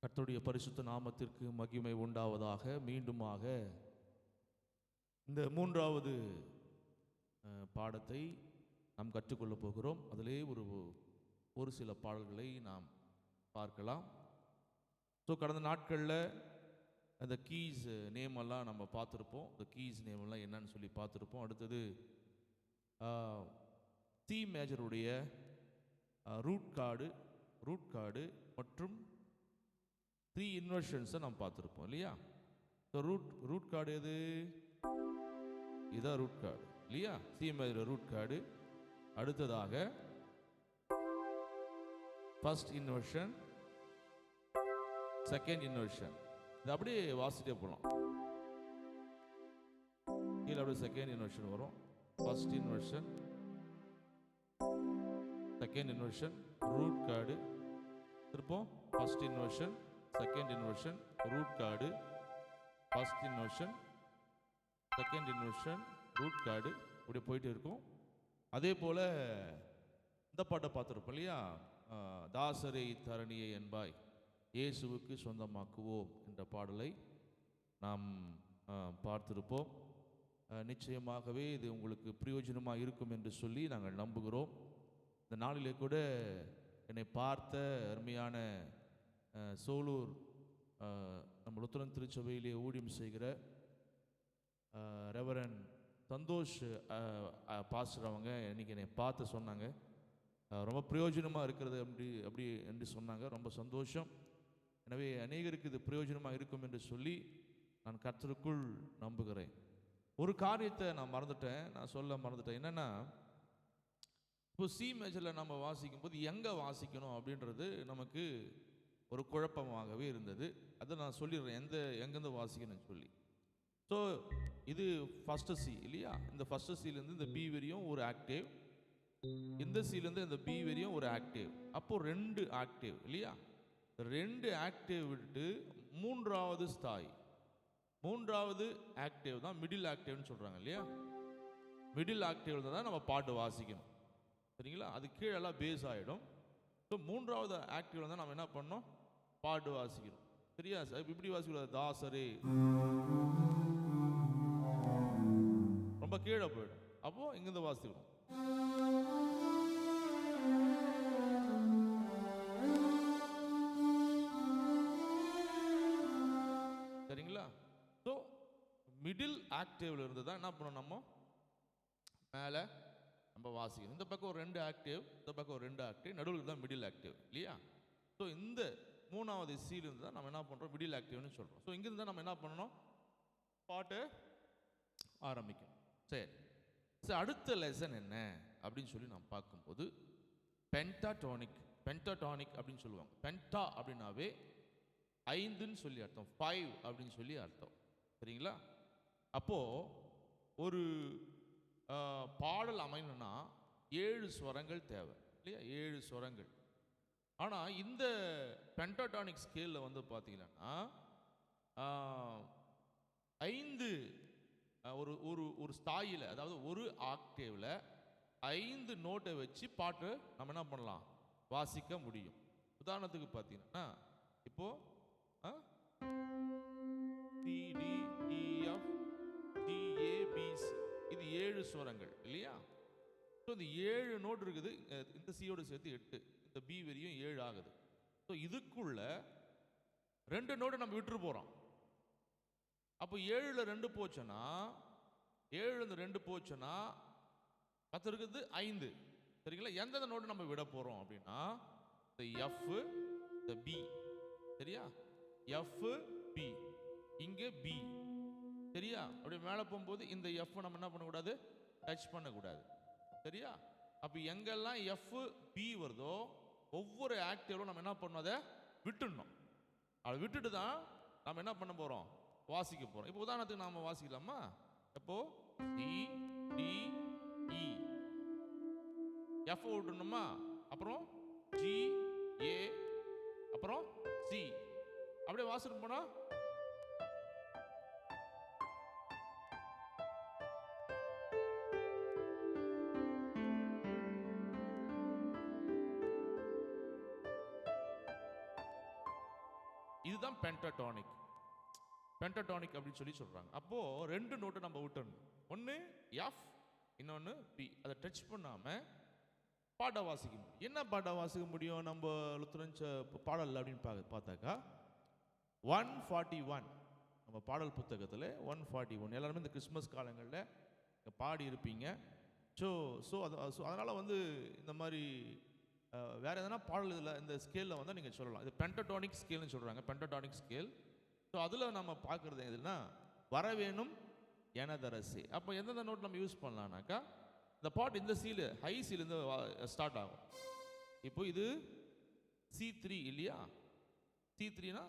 கர்த்தருடைய பரிசுத்த நாமத்திற்கு மகிமை உண்டாவதாக. மீண்டுமாக இந்த மூன்றாவது பாடத்தை நாம் கற்றுக்கொள்ளப் போகிறோம். அதிலே ஒரு சில பாடல்களை நாம் பார்க்கலாம். கடந்த நாட்களில் அந்த கீஸ் நேம் எல்லாம் நம்ம பார்த்துருப்போம். இந்த கீஸ் நேம் எல்லாம் என்னன்னு சொல்லி பார்த்துருப்போம். அடுத்தது சி மேஜருடைய ரூட் கார்டு மற்றும் 3 இன்வர்ஷன்ஸை நாம் பார்த்துருப்போம் இல்லையா? ரூட் கார்டு எது? இதுதான் ரூட் கார்டு இல்லையா? C major root chord. அடுத்ததாக ஃபர்ஸ்ட் இன்வர்ஷன், செகண்ட் இன்வர்ஷன். இது அப்படியே வாசிட்டே போகலாம். கீழே அப்படியே செகண்ட் இன்வர்ஷன் வரும். First inversion, second inversion, root chord. திருப்போம் first inversion, second inversion, root card, first inversion, second inversion, root chord. இப்படி போயிட்டு இருக்கும். அதே போல் இந்த பாட்டை பார்த்துருப்போம் இல்லையா? தாசரை தரணியை என்பாய் இயேசுவுக்கு சொந்தமாக்குவோம் என்ற பாடலை நாம் பார்த்திருப்போம். நிச்சயமாகவே இது உங்களுக்கு பிரயோஜனமாக இருக்கும் என்று சொல்லி நாங்கள் நம்புகிறோம். இந்த நாளிலே கூட என்னை பார்த்த அருமையான சோலூர் நம்ம லுத்தரன் திருச்சபையிலே ஊழியம் செய்கிற ரெவரன் சந்தோஷ் பாஸ்டர் அவங்க இன்னைக்கு என்னை பார்த்து சொன்னாங்க, ரொம்ப பிரயோஜனமாக இருக்கிறது அப்படி என்று சொன்னாங்க. ரொம்ப சந்தோஷம். எனவே அநேகருக்கு இது பிரயோஜனமாக இருக்கும் என்று சொல்லி நான் கர்த்தருக்குள் நம்புகிறேன். ஒரு காரியத்தை நான் சொல்ல மறந்துட்டேன். என்னென்னா, இப்போ சி மேஜரில் நம்ம வாசிக்கும் போது எங்கே வாசிக்கணும் அப்படின்றது நமக்கு ஒரு குழப்பமாகவே இருந்தது. அதை நான் சொல்லிடுறேன் எங்கேருந்து வாசிக்கணும்னு சொல்லி. ஸோ இது ஃபஸ்ட்டு சி இல்லையா? இந்த ஃபஸ்ட்டு சிலேருந்து இந்த பி வரையும் ஒரு ஆக்டேவ், இந்த சிலேருந்து இந்த பி வரையும் ஒரு ஆக்டேவ். அப்போது 2 ஆக்டேவ் இல்லையா? 2 ஆக்டேவ் விட்டு மூன்றாவது ஆக்டேவ் தான் மிடில் ஆக்டேவ்னு சொல்கிறாங்க இல்லையா? மிடில் ஆக்டேவ் தான் நம்ம பாட்டு வாசிக்கணும், சரிங்களா? அது கீழெல்லாம் பேஸ் ஆகிடும். ஸோ மூன்றாவது ஆக்டிவில் தான் நம்ம என்ன பண்ணோம்? பாட்டு வாசிக்கிறோம், சரியா? இப்படி வாசிக்கூடாது. தாசரே ரொம்ப கீழே போயிடும். அப்போ இங்கிருந்து வாசிக்கணும். சரிங்களா? ஸோ மிடில் ஆக்டிவ்ல இருந்து தான் என்ன பண்ணணும்? நம்ம மேலே நம்ம வாசிக்கணும். இந்த பக்கம் ஒரு 2 ஆக்டிவ், இந்த பக்கம் ஒரு 2 ஆக்டிவ், நடுவில் தான் மிடில் ஆக்டிவ் இல்லையா? ஸோ இந்த 3வது சீலிருந்து தான் நம்ம என்ன பண்ணுறோம்? மிடில் ஆக்டிவ்னு சொல்கிறோம். ஸோ இங்கிருந்து தான் நம்ம என்ன பண்ணணும்? பாட்டு ஆரம்பிக்கணும். சரி, அடுத்த லெசன் என்ன அப்படின்னு சொல்லி நம்ம பார்க்கும்போது பென்டாடானிக் அப்படின்னு சொல்லுவாங்க. பென்டா அப்படின்னாவே 5ன்னு சொல்லி அர்த்தம், 5 அப்படின்னு சொல்லி அர்த்தம், சரிங்களா? அப்போது ஒரு பாடல் அமையணும்னா 7 ஸ்வரங்கள் தேவை இல்லையா? 7 ஸ்வரங்கள். ஆனால் இந்த பென்டாடானிக் ஸ்கேலில் வந்து பார்த்தீங்கன்னா 5 ஒரு ஸ்தாயில், அதாவது ஒரு ஆக்டேவில் 5 நோட்டை வச்சு பாட்டு நம்ம என்ன பண்ணலாம்? வாசிக்க முடியும். உதாரணத்துக்கு பார்த்தீங்கன்னா இப்போ C D E F G A B C, இது 7 ஸ்வரங்கள் இல்லையா? ஸோ இந்த 7 நோட் இருக்குது. இந்த சியோடு சேர்த்து 8, இந்த பி வரையும் 7 ஆகுது. ஸோ இதுக்குள்ள 2 நோட்டு நம்ம விட்டுரு போகிறோம். அப்போ 7ல் 2 போச்சுன்னா, 7ல் 2 போச்சுன்னா 10 இருக்குது 5, சரிங்களா? எந்தெந்த நோட்டு நம்ம விட போகிறோம் அப்படின்னா இந்த எஃப், இந்த பி, சரியா? எஃப் பி, இங்கே பி, சரியா? அப்படி மேலே போகும்போது இந்த எஃப் நம்ம என்ன பண்ணக்கூடாது? டச் பண்ணக்கூடாது, சரியா? அப்போ எங்கெல்லாம் எஃப் பி வருதோ ஒவ்வொரு ஆக்டிவ்லும் நம்ம என்ன பண்ணணும்? அதை விட்டுடணும். அதை விட்டுட்டு தான் நம்ம என்ன பண்ண போகிறோம்? வாசிக்க போகிறோம். இப்போ உதாரணத்துக்கு நாம் வாசிக்கலாமா? இப்போ சி டி இ, எஃப் விட்டுணுமா? அப்புறம் ஜி ஏ, அப்புறம் சி, அப்படியே வாசிட்டு போனால் இதுதான் பென்டடானிக். பென்டடானிக் அப்படின்னு சொல்றாங்க. அப்போ 2 நோட்டை நம்ம விட்டுறணும். ஒன்று எஃப், இன்னொன்று பி. அதை டச் பண்ணாம பாட வாசிக்க முடியும். என்ன பாட வாசிக்க முடியும் நம்ம லுத்தரன் பாடல் அப்படின்னு பார்த்தாக்கா 141 நம்ம பாடல் புத்தகத்தில் 141 எல்லாருமே இந்த கிறிஸ்மஸ் காலங்களில் பாடி இருப்பீங்க. ஸோ அதனால் வந்து இந்த மாதிரி வேறு எதனா பாடல் இதில் இந்த ஸ்கேலில் வந்து நீங்கள் சொல்லலாம். இது பென்டடானிக் ஸ்கேல்னு சொல்கிறாங்க, பென்டடானிக் ஸ்கேல். ஸோ அதில் நம்ம பார்க்குறது எதுனா வரவேணும் எனதரசி. அப்போ எந்தெந்த நோட் நம்ம யூஸ் பண்ணலான்னாக்கா இந்த பாட் இந்த சீலு ஹை சீலேருந்து ஸ்டார்ட் ஆகும். இப்போ இது C3 இல்லையா? C3னா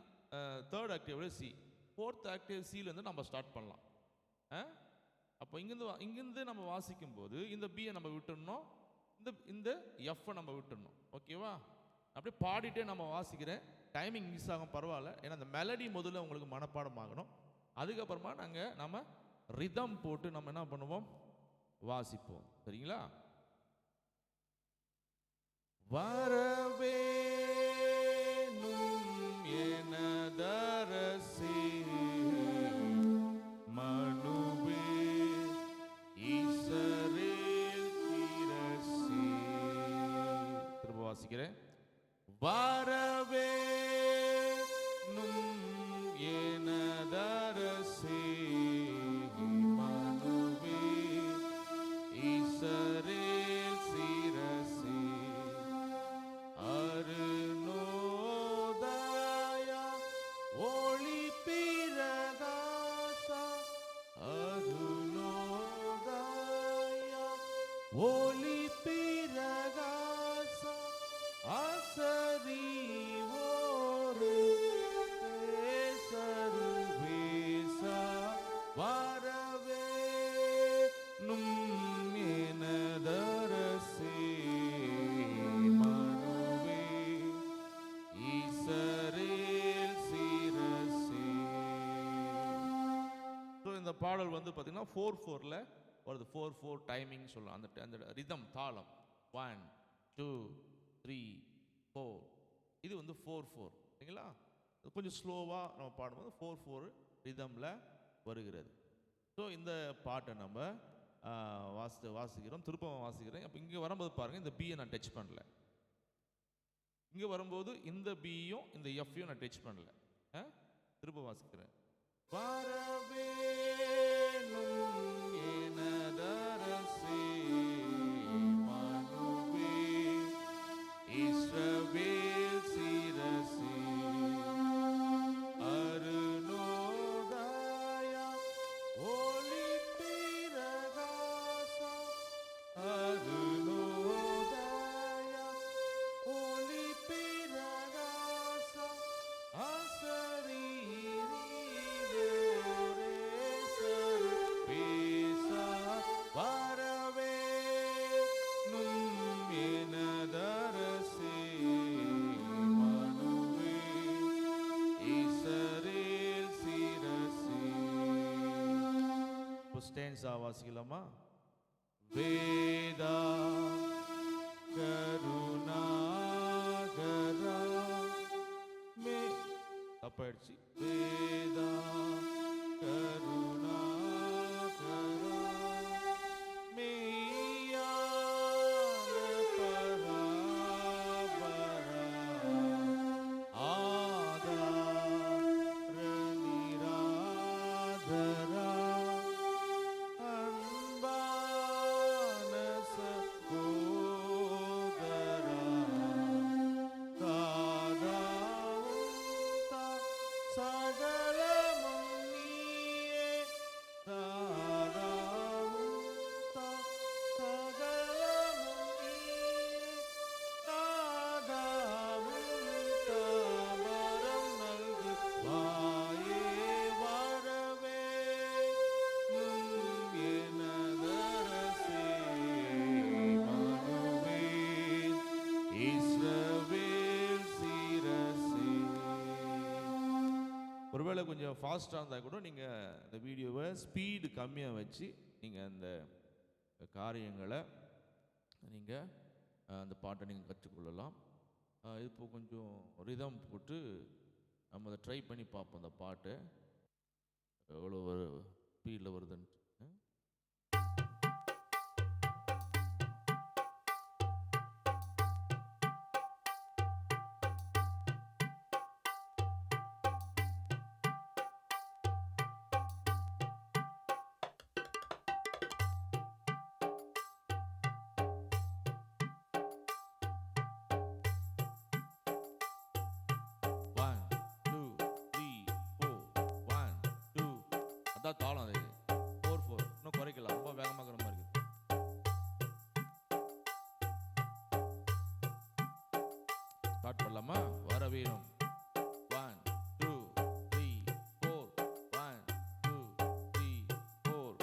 தேர்ட் ஆக்டிவோட சி, ஃபோர்த் ஆக்டிவ் சீலேருந்து நம்ம ஸ்டார்ட் பண்ணலாம். அப்போ இங்கேருந்து நம்ம வாசிக்கும் போது இந்த பியை நம்ம விட்டுடணும், இந்த எஃப்பை நம்ம விட்டுடணும். ஓகேவா? அப்படியே பாடிட்டே நம்ம வாசிக்கிறேன். டைமிங் மிஸ் ஆகும், பரவாயில்ல. ஏன்னா அந்த மெலடி முதல்ல உங்களுக்கு மனப்பாடம் ஆகணும். அதுக்கப்புறமா நம்ம ரிதம் போட்டு நம்ம என்ன பண்ணுவோம், வாசிப்போம். சரிங்களா? வரவேணும் எனதரசி மனுவே ஈசரேல் கிரசி. திரும்ப வாசிக்கிறேன். வரவேணும் எனதரசி மனுவே ஈசரேல் சிரசி அருணோதயா ஒளி பிரகாச அருணோதயா ஒளி பிரகாச அசரிவோரு சர்வேச வரவேணும் எனதரசி மனுவே ஈசரேல் சிரசி. ஸோ இந்த பாடல் வந்து பார்த்தீங்கன்னா 4/4ல் வருது. 4/4 டைமிங் சொல்லலாம். அந்த ரிதம் தாளம் 1 2 3 4 இது வந்து 4/4. சரிங்களா? கொஞ்சம் ஸ்லோவாக நம்ம பாடும்போது 4/4 ரிதமில் வருகிறது. ஸோ இந்த பாட்டை நம்ம வாசிக்கிறோம். திருப்பம் வாசிக்கிறேன். அப்போ இங்கே வரும்போது பாருங்கள், இந்த பியை நான் டச் பண்ணல. இங்கே வரும்போது இந்த பியும் இந்த எஃப்ஐயும் நான் டச் பண்ணல. திரும்ப வாசிக்கிறேன். வரவேணும் எனதரசி மனுவே இஸ்ரவேல் சிரசி அருணோதயா ஒளி பிரகாச அருணோதயா ஒளி பிரகாச அசரீரே சர்வேச வரவேணும் எனதரசி மனுவே ஈசரேல் சிரசி. ஸ்டான்ஸா வாசிக்கலாமா? வேதா கருணாகரா மே தப்பாயிடுச்சு. வேதா கருணாகரா மெய்யான பராபரா ஆதார நிராதரா அன்பான சகோதரா தாதாவுந்தா சகலமும் நீயே தாதாவுந்தா சகலமும் நீயே தாதாவுந்தா வரம் நல்கு வாயே வரவேணும் எனதரசி மனுவே இஸ்ரவேல் சிரசி. ஒருவேளை கொஞ்சம் ஃபாஸ்ட்டாக இருந்தால் கூட நீங்கள் இந்த வீடியோவை ஸ்பீடு கம்மியாக வச்சு நீங்கள் அந்த காரியங்களை நீங்கள் அந்த பாட்டை நீங்கள் கற்றுக்கொள்ளலாம். இப்போ கொஞ்சம் ரிதம் போட்டு நம்ம அதை ட்ரை பண்ணி பார்ப்போம். அந்த பாட்டு எவ்வளோ ஒரு ஸ்பீடில் வருதுன்னு. One two three four, one two, அதான் தாளம். அது 4/4 இன்னும் குறைக்கலாம், ரொம்ப வேகமாக இருக்கிற மாதிரி இருக்குது. ஸ்டார்ட் பண்ணலாமா? வர வேணும். 1 2 3 4, 1 2 3 4.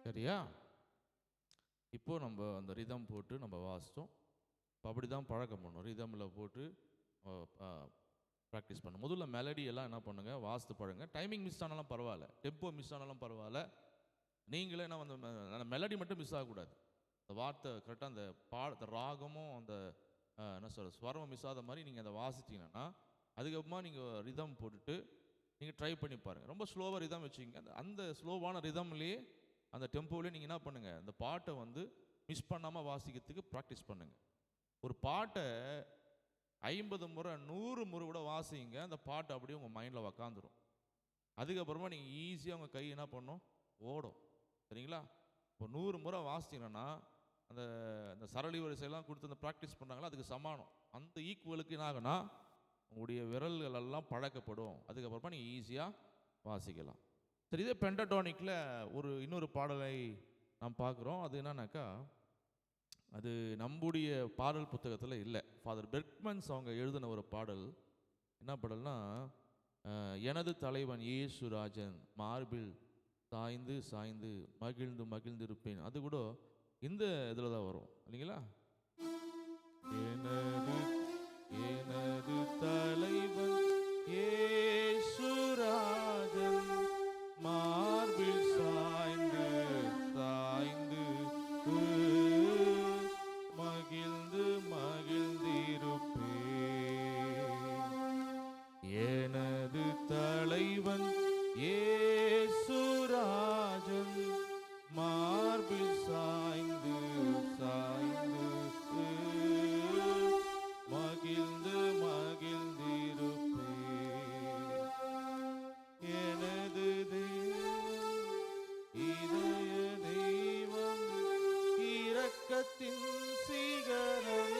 சரியா? இப்போ நம்ம அந்த ரிதம் போட்டு நம்ம வாசித்தோம். இப்போ அப்படி தான் பழக்கம் பண்ணணும். ரிதமில் போட்டு ப்ராக்டிஸ் பண்ணணும். முதல்ல மெலடி எல்லாம் என்ன பண்ணுங்க, வாசித்து பழங்க. டைமிங் மிஸ் ஆனாலும் பரவாயில்ல, டெம்போ மிஸ் ஆனாலும் பரவாயில்ல. நீங்களே என்ன அந்த மெலடி மட்டும் மிஸ் ஆகக்கூடாது. அந்த வார்த்தை கரெக்டாக அந்த அந்த ராகமும் அந்த என்ன சொல்ற ஸ்வரமும் மிஸ் ஆகாத மாதிரி நீங்கள் அதை வாசித்தீங்கன்னா, அதுக்கப்புறமா நீங்கள் ரிதம் போட்டுட்டு நீங்கள் ட்ரை பண்ணி பாருங்கள். ரொம்ப ஸ்லோவாக ரிதம் வச்சுக்கிங்க. அந்த ஸ்லோவான ரிதம்லேயே அந்த டெம்போவிலே நீங்கள் என்ன பண்ணுங்கள், அந்த பாட்டை வந்து மிஸ் பண்ணாமல் வாசிக்கிறதுக்கு ப்ராக்டிஸ் பண்ணுங்கள். ஒரு பாட்டை 50 முறை 100 முறை கூட வாசிங்க, அந்த பாட்டு அப்படியே உங்கள் மைண்டில் உக்காந்துரும். அதுக்கப்புறமா நீங்கள் ஈஸியாக உங்கள் கை என்ன பண்ணும், ஓடும். சரிங்களா? இப்போ 100 முறை வாசிச்சிங்கன்னா அந்த அந்த சரளி வரிசையெல்லாம் கொடுத்து அந்த ப்ராக்டிஸ் பண்ணாங்களா, அதுக்கு சமானம். அந்த ஈக்குவலுக்கு என்ன ஆகுனா உங்களுடைய விரல்கள் எல்லாம் பழக்கப்படும். அதுக்கப்புறமா நீங்கள் ஈஸியாக வாசிக்கலாம். சரி, இதே பென்டடோனிக்கில் இன்னொரு பாடலை நாம் பார்க்குறோம். அது என்னன்னாக்கா, அது நம்முடைய பாடல் புத்தகத்தில் இல்லை. ஃபாதர் பெர்க்மன்ஸ் அவங்க எழுதின ஒரு பாடல். என்ன பாடல்னா, எனது தலைவன் இயேசுராஜன் மார்பில் சாய்ந்து சாய்ந்து மகிழ்ந்து மகிழ்ந்திருப்பேன். அது கூட இந்த இதில் தான் வரும் இல்லைங்களா? எனது எனது தலைவன் இயேசுராஜன் மார்பில் சாய்ந்து சாய்ந்து மகிழ்ந்து மகிழ்ந்திருப்பேன். எனது தலைவன் இயேசுராஜன் மார்பில் சாய்ந்து சாய்ந்து மகிழ்ந்து மகிழ்ந்திருப்பேன். எனது இதய தெய்வம் இரக்கத்தின் சிகரம்.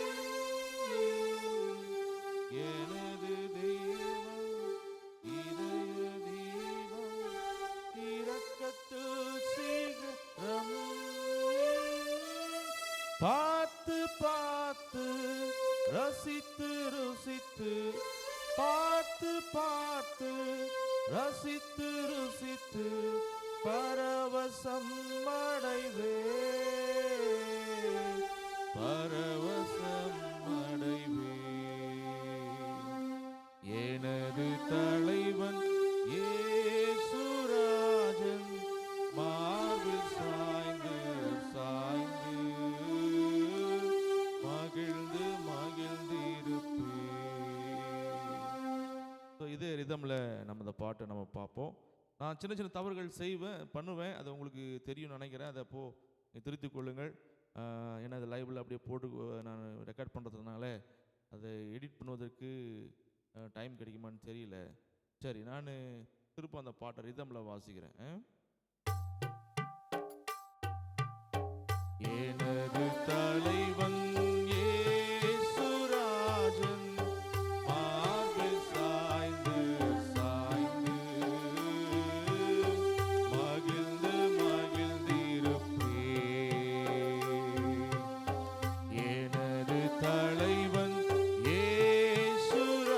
எனது தெய்வம் இதய தெய்வம் இரக்கத்து சிகரம். பார்த்து பார்த்து ரசித்து ருசித்து பார்த்து பார்த்து பார்த்து ரசித்து ருசித்து பரவசம் அடைவே, பரவசம் அடைவே. எனது தலைவன் இயேசுராஜன் மார்பில் சாய்ந்து சாய்ந்து மகிழ்ந்து மகிழ்ந்திருப்பேன். இதே ரிதம்ல நம்ம இந்த பாட்டை நம்ம பார்ப்போம். நான் சின்ன சின்ன தவறுகள் பண்ணுவேன், அது உங்களுக்கு தெரியும் நினைக்கிறேன். அதை அப்போது திருத்திக் கொள்ளுங்கள். ஏன்னா அது லைவில் அப்படியே போட்டு நான் ரெக்கார்ட் பண்ணுறதுனால அதை எடிட் பண்ணுவதற்கு டைம் கிடைக்குமான்னு தெரியல. சரி, நான் திரும்ப அந்த பாட்டை ரிதமில் வாசிக்கிறேன். எனது தலைவன் இயேசுராஜன் மார்பில் சாய்ந்து சாய்ந்து மகிழ்ந்து மகிழ்ந்திருப்பேன். எனது தலைவன் இயேசுராஜன்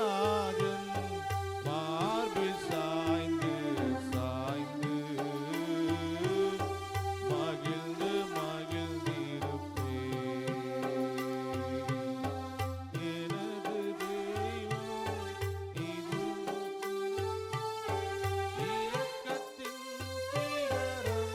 மார்பில் சாய்ந்து சாய்ந்து மகிழ்ந்து மகிழ்ந்திருப்பேன். எனது தெய்வம் இது இரக்கத்தின் சிகரம்.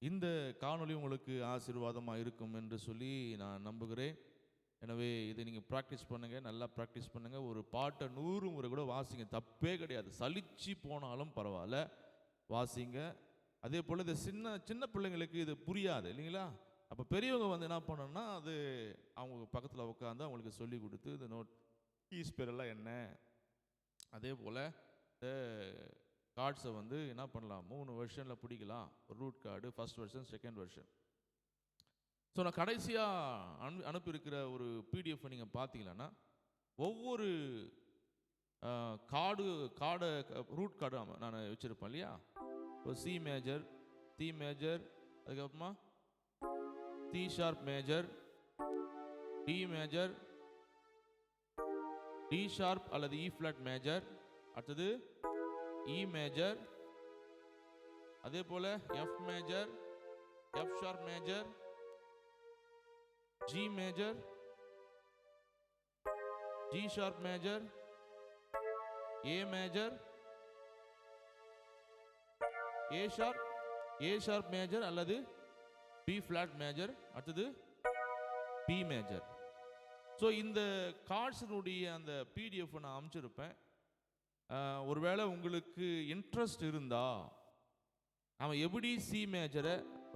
இந்த காணொளி உங்களுக்கு ஆசீர்வாதமாக இருக்கும் என்று சொல்லி நான் நம்புகிறேன். எனவே இதை நீங்கள் ப்ராக்டிஸ் பண்ணுங்கள், நல்லா ப்ராக்டிஸ் பண்ணுங்கள். ஒரு பாட்டை 100 முறை கூட வாசிங்க, தப்பே கிடையாது. சலிச்சு போனாலும் பரவாயில்ல, வாசிங்க. அதே போல் இந்த சின்ன பிள்ளைங்களுக்கு இது புரியாது இல்லைங்களா? அப்போ பெரியவங்க வந்து என்ன பண்ணணும்னா, அது அவங்க பக்கத்தில் உட்காந்து அவங்களுக்கு சொல்லி கொடுத்து இந்த நோட் கீஸ் பேரெல்லாம் என்ன, அதே போல் இந்த கார்ட்ஸை வந்து என்ன பண்ணலாம், 3 வெர்ஷனில் பிடிக்கலாம். Root card, first version, second version. So நான் கடைசியாக அனுப்பியிருக்கிற ஒரு பிடிஎஃப் நீங்கள் பார்த்தீங்கன்னா, ஒவ்வொரு ரூட் கார்டு நான் வச்சுருப்பேன் இல்லையா? இப்போ சி மேஜர், சி மேஜர், அதுக்கப்புறமா C sharp major, D major, D sharp அல்லது இ ஃப்ளாட் மேஜர், அடுத்தது இ மேஜர், அதே போல் F major, F sharp major, G major, G sharp major, A major, A sharp major அல்லது B flat major, அடுத்தது B major. So இந்த கார்ட்ஸினுடைய அந்த PDF நான் அமைச்சிருப்பேன். ஒருவேளை உங்களுக்கு இன்ட்ரெஸ்ட் இருந்தா நம்ம எப்படி சி மேஜரை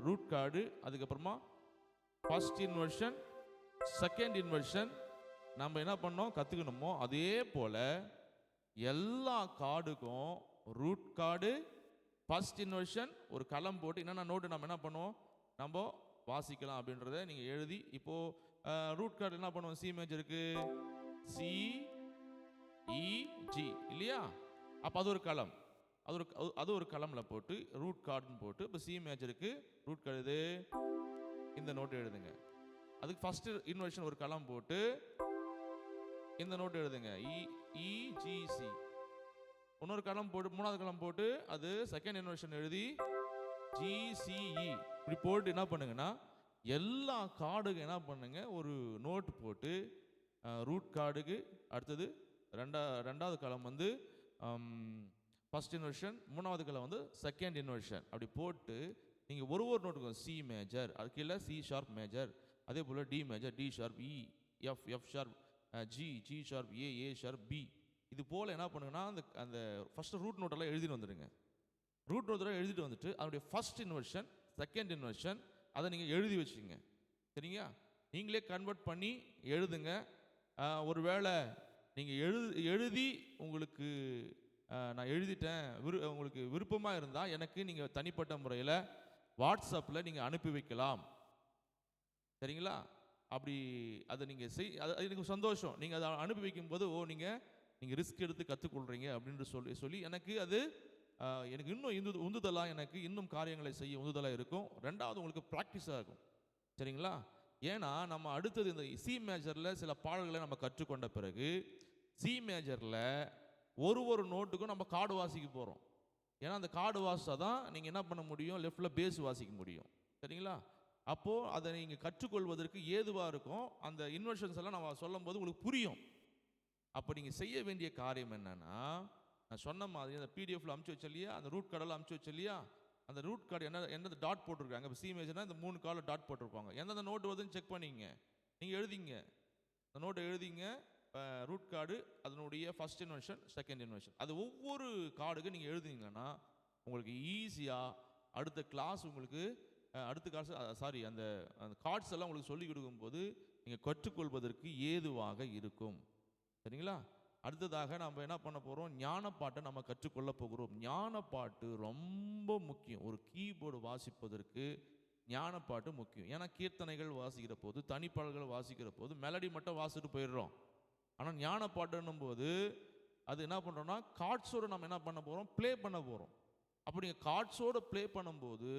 ரூட் கார்டு, அதுக்கப்புறமா ஃபர்ஸ்ட் இன்வர்ஷன், செகண்ட் இன்வர்ஷன் நம்ம என்ன பண்ணோம் கற்றுக்கணுமோ, அதே போல் எல்லா கார்டுக்கும் ரூட் கார்டு, ஃபர்ஸ்ட் இன்வர்ஷன் ஒரு களம் போட்டு என்னென்ன நோட்டு நம்ம என்ன பண்ணுவோம் நம்ம வாசிக்கலாம் அப்படின்றத நீங்கள் எழுதி. இப்போது ரூட் கார்டு என்ன பண்ணுவோம், சி மேஜருக்கு சி இ ஜி இல்லையா? அப்போ அது ஒரு களம், அது ஒரு களமில் போட்டு ரூட் கார்டுன்னு போட்டு, இப்போ சி மேஜருக்கு ரூட் கார்டு இது இந்த நோட்டு எழுதுங்க. அதுக்கு ஃபர்ஸ்ட் இன்வர்ஷன் ஒரு களம் போட்டு இந்த நோட்டு எழுதுங்க, இ ஜி சி. இன்னொரு காலம் போட்டு, மூணாவது காலம் போட்டு அது செகண்ட் இன்வர்ஷன் எழுதி GCE இப்படி போட்டு என்ன பண்ணுங்கன்னா எல்லா கார்டுக்கு என்ன பண்ணுங்க, ஒரு நோட் போட்டு ரூட் கார்டுக்கு அடுத்தது ரெண்டாவது காலம் வந்து ஃபர்ஸ்ட் இன்வர்ஷன், மூணாவது காலம் வந்து செகண்ட் இன்வர்ஷன் அப்படி போட்டு நீங்கள் ஒரு நோட்டுக்கும் சி மேஜர், அது கீழே சி ஷார்ப் மேஜர், அதே போல் D major, D sharp, E F, F sharp, G sharp, A sharp, B, இது போல் என்ன பண்ணுங்கன்னா அந்த ஃபஸ்ட்டு ரூட் நோட்டெல்லாம் எழுதிட்டு வந்துடுங்க. ரூட் நோட்டெல்லாம் எழுதிட்டு வந்துட்டு அதனுடைய ஃபர்ஸ்ட் இன்வர்ஷன், செகண்ட் இன்வர்ஷன் அதை நீங்கள் எழுதி வச்சுங்க. சரிங்களா? நீங்களே கன்வெர்ட் பண்ணி எழுதுங்க. ஒருவேளை நீங்கள் எழுதி உங்களுக்கு நான் எழுதிட்டேன் உங்களுக்கு விருப்பமாக இருந்தால் எனக்கு நீங்கள் தனிப்பட்ட முறையில் வாட்ஸ்அப்பில் நீங்கள் அனுப்பி வைக்கலாம். சரிங்களா? அப்படி அதை நீங்கள் அது எனக்கு சந்தோஷம். நீங்கள் அதை அனுப்பி வைக்கும்போது நீங்கள் ரிஸ்க் எடுத்து கற்றுக்கொள்கிறீங்க அப்படின்ட்டு சொல்லி எனக்கு அது எனக்கு இன்னும் உந்துதலாக, எனக்கு இன்னும் காரியங்களை செய்ய உந்துதலாக இருக்கும். ரெண்டாவது உங்களுக்கு ப்ராக்டிஸாக இருக்கும். சரிங்களா? ஏன்னா நம்ம அடுத்தது இந்த சி மேஜரில் சில பாடல்களை நம்ம கற்றுக்கொண்ட பிறகு சி மேஜரில் ஒரு நோட்டுக்கும் நம்ம கார்டு வாசிக்க போகிறோம். ஏன்னா அந்த கார்டு வாசித்தா தான் நீங்கள் என்ன பண்ண முடியும், லெஃப்டில் பேஸ் வாசிக்க முடியும். சரிங்களா? அப்போது அதை நீங்கள் கற்றுக்கொள்வதற்கு ஏதுவாக இருக்கும். அந்த இன்வர்ஷன்ஸ் எல்லாம் நம்ம சொல்லும் போது உங்களுக்கு புரியும். அப்போ நீங்கள் செய்ய வேண்டிய காரியம் என்னென்னா, நான் சொன்ன மாதிரி அந்த பிடிஎஃப்ல அமுச்சு வச்ச இல்லையா, அந்த ரூட் கார்டெல்லாம் அமுச்சு வச்ச இல்லையா, அந்த ரூட் கார்டு என்னது டாட் போட்டிருக்காங்க. இப்போ சி மேஜர்னா இந்த 3 கார்டில் டாட் போட்டிருப்பாங்க. எந்தெந்த நோட்டு வருதுன்னு செக் பண்ணிங்க. நீங்கள் எழுதிங்க, அந்த நோட்டை எழுதிங்க. ரூட் கார்டு அதனுடைய ஃபர்ஸ்ட் இன்வர்ஷன், செகண்ட் இன்வர்ஷன், அது ஒவ்வொரு கார்டுக்கு நீங்கள் எழுதிங்கன்னா உங்களுக்கு ஈஸியாக அடுத்த கிளாஸ் உங்களுக்கு அடுத்த கிளாஸ் அந்த கார்ட்ஸ் எல்லாம் உங்களுக்கு சொல்லிக் கொடுக்கும்போது நீங்கள் கற்றுக்கொள்வதற்கு ஏதுவாக இருக்கும். சரிங்களா? அடுத்ததாக நம்ம என்ன பண்ண போகிறோம், ஞானப்பாட்டை நம்ம கற்றுக்கொள்ள போகிறோம். ஞானப்பாட்டு ரொம்ப முக்கியம். ஒரு கீபோர்டு வாசிப்பதற்கு ஞானப்பாட்டு முக்கியம். ஏன்னா கீர்த்தனைகள் வாசிக்கிற போது, தனிப்பாடல்கள் வாசிக்கிற போது மெலடி மட்டும் வாசிட்டு போயிடுறோம். ஆனால் ஞானப்பாட்டுன்னும் போது அது என்ன பண்ணுறோம்னா கார்ட்ஸோடு நம்ம என்ன பண்ண போகிறோம், ப்ளே பண்ண போகிறோம். அப்போ நீங்கள் கார்ட்ஸோடு ப்ளே பண்ணும்போது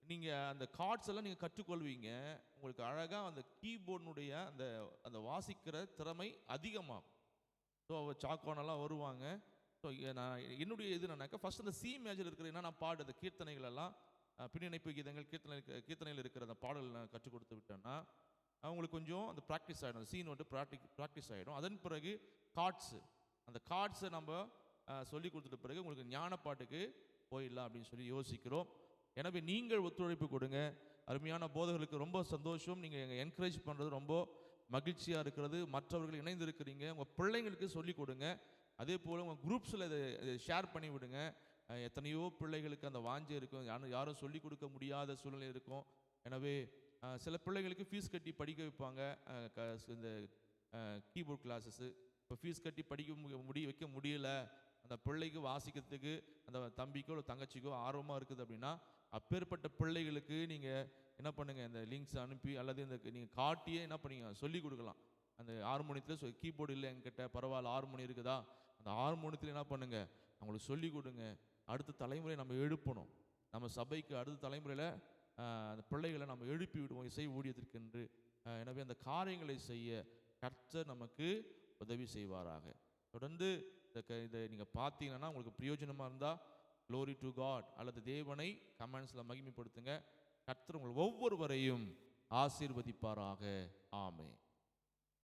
நீங்கள் அந்த கார்ட்ஸ் எல்லாம் நீங்கள் கற்றுக்கொள்வீங்க. உங்களுக்கு அழகாக அந்த கீபோர்டுனுடைய அந்த வாசிக்கிற திறமை அதிகமாகும். ஸோ சாக்கோனெல்லாம் வருவாங்க. ஸோ நான் என்னுடைய இது என்னன்னாக்கா ஃபஸ்ட் அந்த சி மேஜர் இருக்கிற என்னென்ன பாடு, அந்த கீர்த்தனைகள் எல்லாம் பின்னிணைப்பு கீதங்கள், கீர்த்தனையில் இருக்கிற அந்த பாடல் நான் கற்றுக் கொடுத்து விட்டேன்னா அவங்களுக்கு கொஞ்சம் அந்த ப்ராக்டிஸ் ஆகிடும். அந்த சீன் ப்ராக்டிஸ் ஆகிடும். அதன் பிறகு அந்த கார்ட்ஸை நம்ம சொல்லி கொடுத்துட்ட பிறகு உங்களுக்கு ஞானப்பாட்டுக்கு போயிடலாம் அப்படின்னு சொல்லி யோசிக்கிறோம். எனவே நீங்கள் ஒத்துழைப்பு கொடுங்க. அருமையான போதகர்களுக்கு ரொம்ப சந்தோஷம். நீங்கள் எங்கள் என்கரேஜ் பண்ணுறது ரொம்ப மகிழ்ச்சியாக இருக்கிறது. மற்றவர்கள் இணைந்து இருக்கிறீங்க. உங்கள் பிள்ளைங்களுக்கு சொல்லிக் கொடுங்க. அதே போல் உங்கள் குரூப்ஸில் இதை ஷேர் பண்ணி விடுங்க. எத்தனையோ பிள்ளைகளுக்கு அந்த வாஞ்சை இருக்கும், யாரும் சொல்லிக் கொடுக்க முடியாத சூழ்நிலை இருக்கும். எனவே சில பிள்ளைகளுக்கு ஃபீஸ் கட்டி படிக்க வைப்பாங்க. இந்த கீபோர்ட் கிளாஸஸ்ஸு இப்போ ஃபீஸ் கட்டி வைக்க முடியல, அந்த பிள்ளைக்கு வாசிக்கிறதுக்கு அந்த தம்பிக்கோ இல்லை தங்கச்சிக்கோ ஆர்வமாக இருக்குது அப்படின்னா அப்பேற்பட்ட பிள்ளைகளுக்கு நீங்கள் என்ன பண்ணுங்கள், இந்த லிங்க்ஸ் அனுப்பி அல்லது நீங்கள் காட்டியே என்ன பண்ணீங்க சொல்லிக் கொடுக்கலாம். அந்த ஹார்மோனியத்தில் கீபோர்டு இல்லை என்கிட்ட, பரவாயில்ல ஹார்மோனியம் இருக்குதா, அந்த ஹார்மோனியத்தில் என்ன பண்ணுங்கள் அவங்களுக்கு சொல்லிக் கொடுங்க. அடுத்த தலைமுறை நம்ம எழுப்பணும். நம்ம சபைக்கு அடுத்த தலைமுறையில் அந்த பிள்ளைகளை நம்ம எழுப்பி விடுவோம் இசை ஊழியத்திற்கு என்று. எனவே அந்த காரியங்களை செய்ய கர்த்தர் நமக்கு உதவி செய்வாராக. தொடர்ந்து இதை நீங்கள் பார்த்தீங்கன்னா உங்களுக்கு பிரயோஜனமாக இருந்தால் க்ளோரி டு காட் அல்லது தேவனை கமெண்ட்ஸில் மகிமைப்படுத்துங்க. கர்த்தர் உங்கள் ஒவ்வொருவரையும் ஆசீர்வதிப்பாராக. ஆமென்.